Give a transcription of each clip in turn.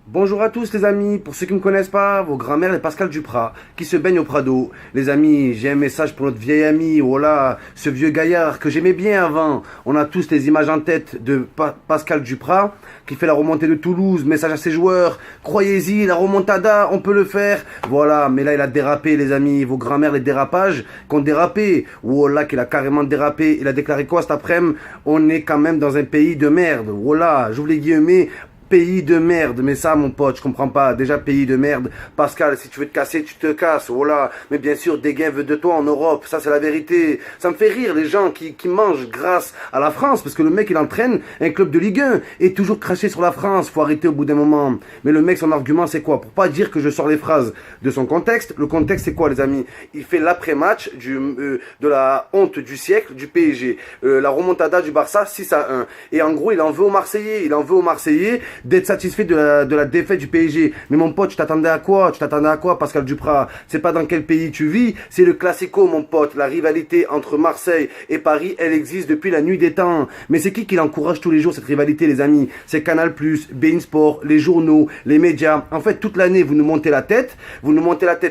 Bonjour à tous les amis, pour ceux qui ne me connaissent pas, vos grands-mères les Pascal Duprat, qui se baignent au Prado. Les amis, j'ai un message pour notre vieil ami, oh là, ce vieux gaillard que j'aimais bien avant. On a tous les images en tête de Pascal Duprat, qui fait la remontée de Toulouse, message à ses joueurs, croyez-y, la remontada, on peut le faire. Voilà, mais là il a dérapé les amis, vos grands-mères les dérapages qui ont dérapé. Oh là, qu'il a carrément dérapé, il a déclaré quoi cet après-midi? On est quand même dans un pays de merde. Oh là, j'ouvre les guillemets. Pays de merde, mais ça mon pote, je comprends pas. Déjà pays de merde. Pascal, si tu veux te casser, tu te casses. Voilà. Mais bien sûr, des gains veulent de toi en Europe. Ça c'est la vérité. Ça me fait rire les gens qui mangent grâce à la France, parce que le mec il entraîne un club de Ligue 1 et toujours cracher sur la France. Faut arrêter au bout d'un moment. Mais le mec, son argument c'est quoi? Pour pas dire que je sors les phrases de son contexte. Le contexte c'est quoi les amis? Il fait l'après-match de la honte du siècle du PSG. La remontada du Barça 6-1. Et en gros il en veut aux Marseillais. Il en veut aux Marseillais d'être satisfait de la défaite du PSG. Mais mon pote, tu t'attendais à quoi? Tu t'attendais à quoi, Pascal Duprat? C'est pas dans quel pays tu vis, c'est le classico, mon pote. La rivalité entre Marseille et Paris, elle existe depuis la nuit des temps. Mais c'est qui l'encourage tous les jours, cette rivalité, les amis? C'est Canal+, beIN Sport, les journaux, les médias. En fait, toute l'année, vous nous montez la tête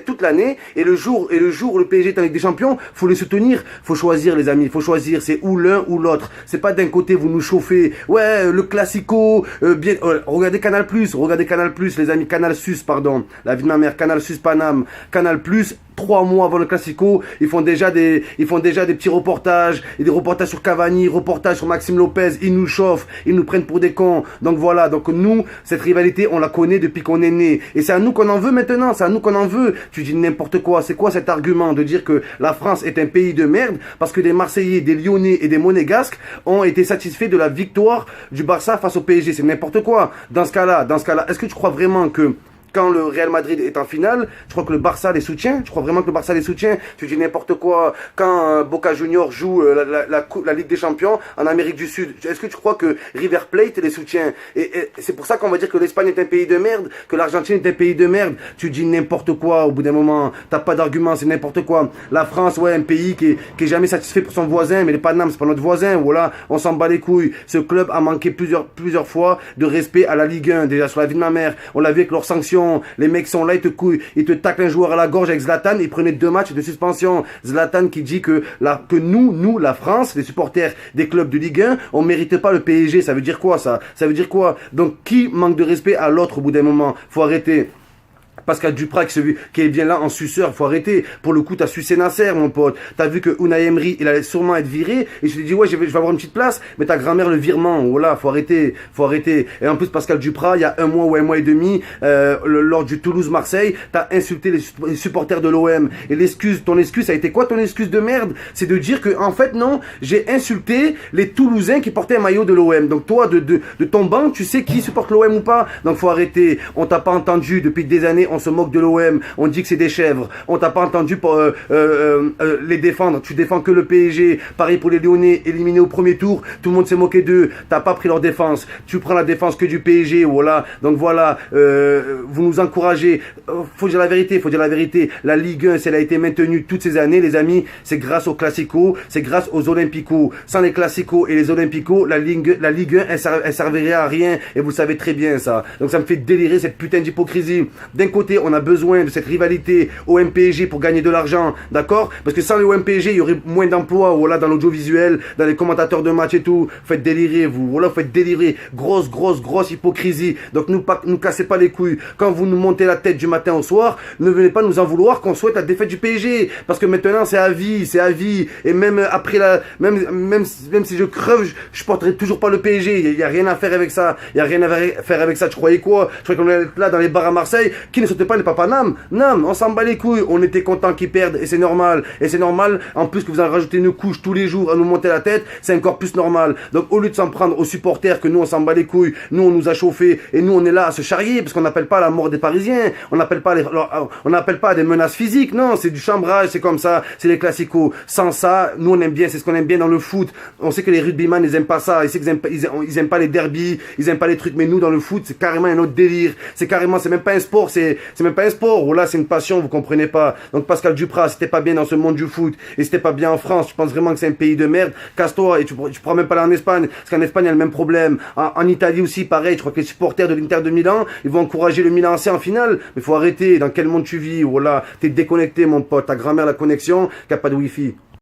toute l'année, et le jour où le PSG est en Ligue des Champions, faut les soutenir, faut choisir, les amis, faut choisir, c'est ou l'un ou l'autre. C'est pas d'un côté, vous nous chauffez, ouais, le classico, bien, regardez Canal+, les amis, Canal Sus, pardon, la vie de ma mère, Canal Sus Paname, Canal+, 3 mois avant le Classico, ils font déjà des petits reportages, et des reportages sur Cavani, reportages sur Maxime Lopez, ils nous chauffent, ils nous prennent pour des cons. Donc voilà, donc nous, cette rivalité, on la connaît depuis qu'on est né. Et c'est à nous qu'on en veut maintenant, c'est à nous qu'on en veut. Tu dis n'importe quoi, c'est quoi cet argument de dire que la France est un pays de merde parce que des Marseillais, des Lyonnais et des Monégasques ont été satisfaits de la victoire du Barça face au PSG? C'est n'importe quoi. Dans ce cas-là, est-ce que tu crois vraiment que quand le Real Madrid est en finale, je crois que le Barça les soutient? Tu crois vraiment que le Barça les soutient? Tu dis n'importe quoi. Quand Boca Juniors joue la Ligue des Champions en Amérique du Sud, est-ce que tu crois que River Plate les soutient? Et c'est pour ça qu'on va dire que l'Espagne est un pays de merde, que l'Argentine est un pays de merde. Tu dis n'importe quoi au bout d'un moment. T'as pas d'argument, c'est n'importe quoi. La France, ouais, un pays qui est jamais satisfait pour son voisin, mais les Paname, c'est pas notre voisin. Voilà, on s'en bat les couilles. Ce club a manqué plusieurs fois de respect à la Ligue 1, déjà sur la vie de ma mère. On l'a vu avec leurs sanctions. Les mecs sont là, ils te taclent un joueur à la gorge avec Zlatan, ils prenaient 2 matchs de suspension. Zlatan qui dit que nous, la France, les supporters des clubs de Ligue 1, on méritait pas le PSG. Ça veut dire quoi ça? Ça veut dire quoi? Donc qui manque de respect à l'autre au bout d'un moment? Faut arrêter. Pascal Duprat qui est bien là en suceur, faut arrêter. Pour le coup, t'as sucé Nasser, mon pote. T'as vu que Unai Emery, il allait sûrement être viré. Et je te dis, ouais, je vais avoir une petite place. Mais ta grand-mère, le virement, voilà, faut arrêter. Et en plus, Pascal Duprat, il y a 1 mois ou 1 mois et demi, lors du Toulouse-Marseille, t'as insulté les supporters de l'OM. Et ton excuse, ça a été quoi ton excuse de merde? C'est de dire que, en fait, non, j'ai insulté les Toulousains qui portaient un maillot de l'OM. Donc toi, de ton banc, tu sais qui supporte l'OM ou pas? Donc faut arrêter. On t'a pas entendu depuis des années. On se moque de l'OM, on dit que c'est des chèvres. On t'a pas entendu pour les défendre. Tu défends que le PSG. Pareil pour les Lyonnais, éliminés au premier tour. Tout le monde s'est moqué d'eux. T'as pas pris leur défense. Tu prends la défense que du PSG. Voilà. Donc voilà. Vous nous encouragez. Faut dire la vérité. La Ligue 1, si elle a été maintenue toutes ces années, les amis, c'est grâce aux Classico, c'est grâce aux Olympico. Sans les Classico et les Olympico, la Ligue 1, elle servirait à rien. Et vous savez très bien ça. Donc ça me fait délirer cette putain d'hypocrisie. D'un côté, on a besoin de cette rivalité OM-PSG pour gagner de l'argent, d'accord? Parce que sans le OM-PSG, il y aurait moins d'emplois, voilà, dans l'audiovisuel, dans les commentateurs de match et tout. Faites délirer, vous, voilà, faites délirer. Grosse hypocrisie. Donc, nous cassez pas les couilles. Quand vous nous montez la tête du matin au soir, ne venez pas nous en vouloir qu'on souhaite la défaite du PSG. Parce que maintenant, c'est à vie. Et même après même si je creve, je porterai toujours pas le PSG. Il y a rien à faire avec ça. Tu croyais quoi? Je croyais qu'on allait être là dans les bars à Marseille, qui ne sautait pas les papanam. Non, on s'en bat les couilles. On était content qu'ils perdent et c'est normal. En plus que vous en rajoutez une couche tous les jours à nous monter la tête, c'est encore plus normal. Donc au lieu de s'en prendre aux supporters que nous on s'en bat les couilles, nous on nous a chauffé et nous on est là à se charrier parce qu'on n'appelle pas à la mort des Parisiens. On n'appelle pas à des menaces physiques. Non, c'est du chambrage, c'est comme ça. C'est les classicos. Sans ça, nous on aime bien, c'est ce qu'on aime bien dans le foot. On sait que les rugbyman ils aiment pas ça. Ils aiment pas les derbies, ils aiment pas les trucs. Mais nous dans le foot, c'est carrément un autre délire. C'est même pas un sport, c'est c'est même pas un sport. Voilà, c'est une passion, vous comprenez pas. Donc Pascal Duprat, si t'es pas bien dans ce monde du foot et si t'es pas bien en France, tu penses vraiment que c'est un pays de merde, casse-toi et tu pourras même pas aller en Espagne. Parce qu'en Espagne, il y a le même problème. En Italie aussi, pareil, je crois que les supporters de l'Inter de Milan, ils vont encourager le Milan AC en finale. Mais faut arrêter. Dans quel monde tu vis? Voilà, t'es déconnecté, mon pote. Ta grand-mère la connexion, qu'il n'y a pas de wifi.